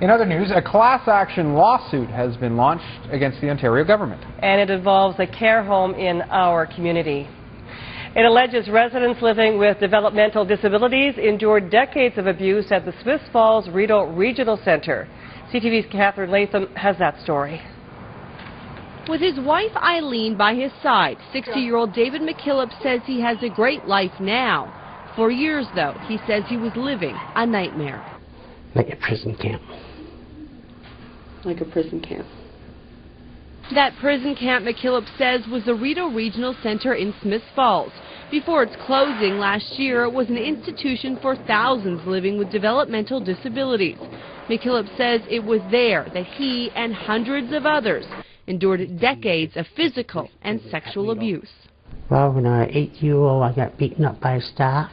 In other news, a class action lawsuit has been launched against the Ontario government. And it involves a care home in our community. It alleges residents living with developmental disabilities endured decades of abuse at the Smith Falls Rideau Regional Centre. CTV's Catherine Latham has that story. With his wife Eileen by his side, 60-year-old David McKilliop says he has a great life now. For years, though, he says he was living a nightmare. Like a prison camp. Like a prison camp. That prison camp, McKilliop says, was the Rideau Regional Centre in Smith Falls. Before its closing last year, it was an institution for thousands living with developmental disabilities. McKilliop says it was there that he and hundreds of others endured decades of physical and sexual abuse. Well, when I was 8-year-old, I got beaten up by staff.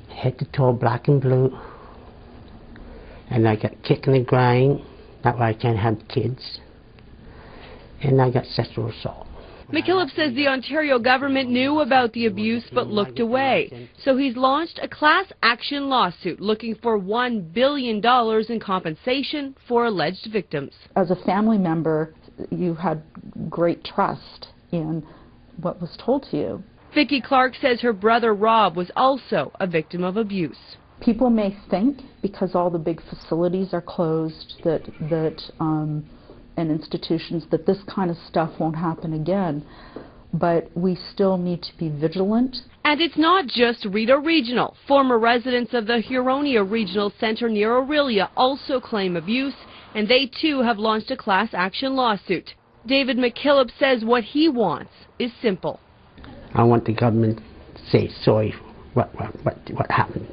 Head to toe, black and blue. And I got kicked in the groin. That's why I can't have kids. And I got sexual assault. McKilliop says the Ontario government knew about the abuse but looked away. So he's launched a class action lawsuit looking for $1 billion in compensation for alleged victims. As a family member, you had great trust in what was told to you. VICI CLARKE says her brother Rob was also a victim of abuse. People may think because all the big facilities are closed and institutions that this kind of stuff won't happen again, but we still need to be vigilant. And it's not just Rideau Regional. Former residents of the Huronia Regional Centre near Orillia also claim abuse, and they too have launched a class action lawsuit. David McKilliop says what he wants is simple. I want the government to say sorry what happened.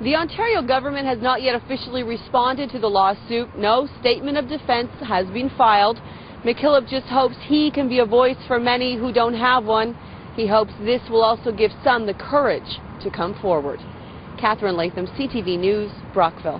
The Ontario government has not yet officially responded to the lawsuit. No statement of defense has been filed. McKilliop just hopes he can be a voice for many who don't have one. He hopes this will also give some the courage to come forward. Catherine Latham, CTV News, Brockville.